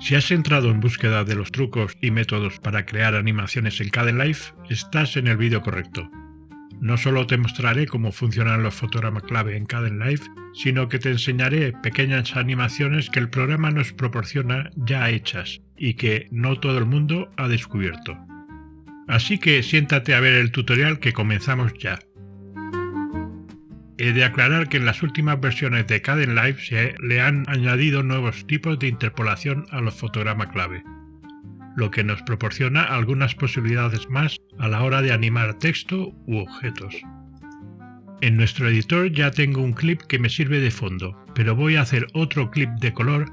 Si has entrado en búsqueda de los trucos y métodos para crear animaciones en Kdenlive, estás en el vídeo correcto. No solo te mostraré cómo funcionan los fotogramas clave en Kdenlive, sino que te enseñaré pequeñas animaciones que el programa nos proporciona ya hechas y que no todo el mundo ha descubierto. Así que siéntate a ver el tutorial que comenzamos ya. He de aclarar que en las últimas versiones de Kdenlive se le han añadido nuevos tipos de interpolación a los fotogramas clave, lo que nos proporciona algunas posibilidades más a la hora de animar texto u objetos. En nuestro editor ya tengo un clip que me sirve de fondo, pero voy a hacer otro clip de color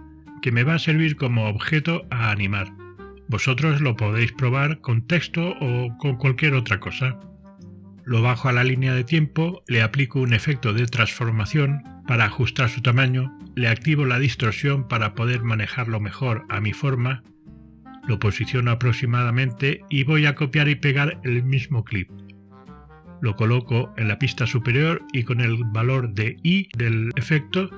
que me va a servir como objeto a animar. Vosotros lo podéis probar con texto o con cualquier otra cosa. Lo bajo a la línea de tiempo, le aplico un efecto de transformación para ajustar su tamaño, le activo la distorsión para poder manejarlo mejor a mi forma, lo posiciono aproximadamente y voy a copiar y pegar el mismo clip. Lo coloco en la pista superior y con el valor de I del efecto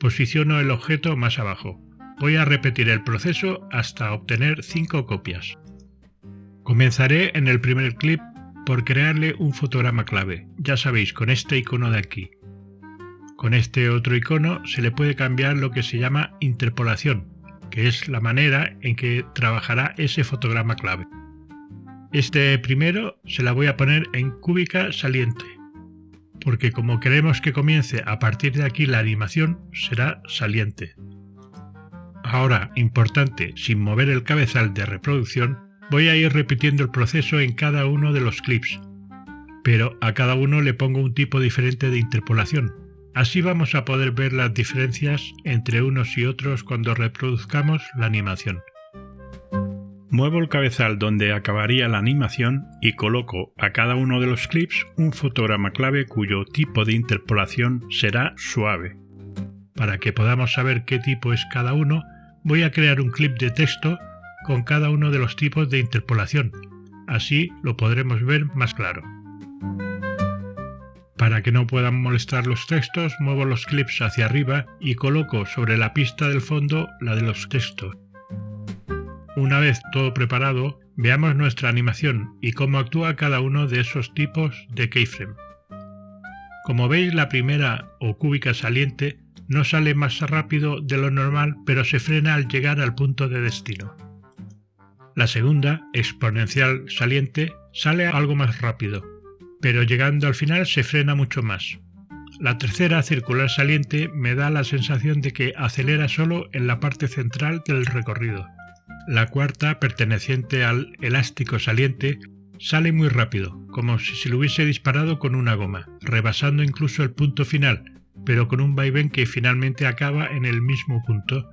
posiciono el objeto más abajo. Voy a repetir el proceso hasta obtener 5 copias. Comenzaré en el primer clip por crearle un fotograma clave, ya sabéis, con este icono de aquí. Con este otro icono se le puede cambiar lo que se llama interpolación, que es la manera en que trabajará ese fotograma clave. Este primero se la voy a poner en cúbica saliente, porque como queremos que comience a partir de aquí la animación, será saliente. Ahora, importante, sin mover el cabezal de reproducción, voy a ir repitiendo el proceso en cada uno de los clips, pero a cada uno le pongo un tipo diferente de interpolación. Así vamos a poder ver las diferencias entre unos y otros cuando reproduzcamos la animación. Muevo el cabezal donde acabaría la animación y coloco a cada uno de los clips un fotograma clave cuyo tipo de interpolación será suave. Para que podamos saber qué tipo es cada uno, voy a crear un clip de texto con cada uno de los tipos de interpolación. Así lo podremos ver más claro. Para que no puedan molestar los textos, muevo los clips hacia arriba y coloco sobre la pista del fondo la de los textos. Una vez todo preparado, veamos nuestra animación y cómo actúa cada uno de esos tipos de keyframe. Como veis, la primera o cúbica saliente no sale más rápido de lo normal, pero se frena al llegar al punto de destino. La segunda, exponencial saliente, sale algo más rápido, pero llegando al final se frena mucho más. La tercera, circular saliente, me da la sensación de que acelera solo en la parte central del recorrido. La cuarta, perteneciente al elástico saliente, sale muy rápido, como si se lo hubiese disparado con una goma, rebasando incluso el punto final, pero con un vaivén que finalmente acaba en el mismo punto.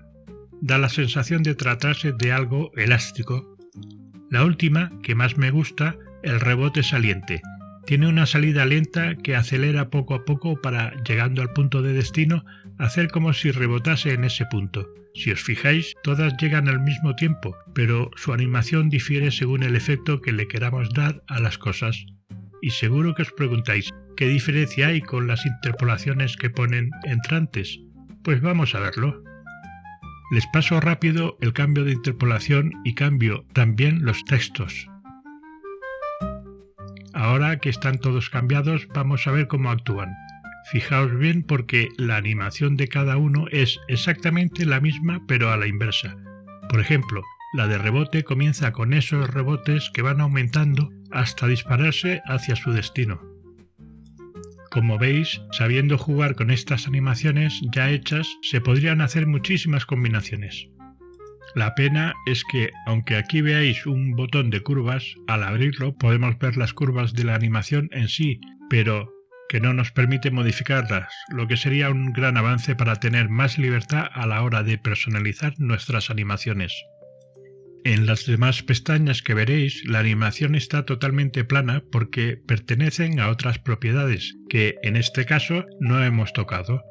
Da la sensación de tratarse de algo elástico. La última, que más me gusta, el rebote saliente. Tiene una salida lenta que acelera poco a poco para, llegando al punto de destino, hacer como si rebotase en ese punto. Si os fijáis, todas llegan al mismo tiempo, pero su animación difiere según el efecto que le queramos dar a las cosas. Y seguro que os preguntáis, ¿qué diferencia hay con las interpolaciones que ponen entrantes? Pues vamos a verlo. Les paso rápido el cambio de interpolación y cambio también los textos. Ahora que están todos cambiados, vamos a ver cómo actúan. Fijaos bien porque la animación de cada uno es exactamente la misma pero a la inversa. Por ejemplo, la de rebote comienza con esos rebotes que van aumentando hasta dispararse hacia su destino. Como veis, sabiendo jugar con estas animaciones ya hechas, se podrían hacer muchísimas combinaciones. La pena es que, aunque aquí veáis un botón de curvas, al abrirlo podemos ver las curvas de la animación en sí, pero que no nos permite modificarlas, lo que sería un gran avance para tener más libertad a la hora de personalizar nuestras animaciones. En las demás pestañas que veréis, la animación está totalmente plana porque pertenecen a otras propiedades que, en este caso, no hemos tocado.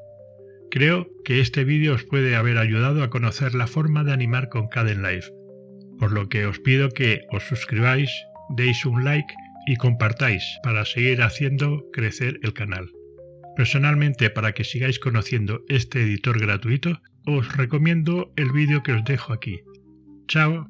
Creo que este vídeo os puede haber ayudado a conocer la forma de animar con Kdenlive, por lo que os pido que os suscribáis, deis un like y compartáis para seguir haciendo crecer el canal. Personalmente, para que sigáis conociendo este editor gratuito, os recomiendo el vídeo que os dejo aquí. Chao.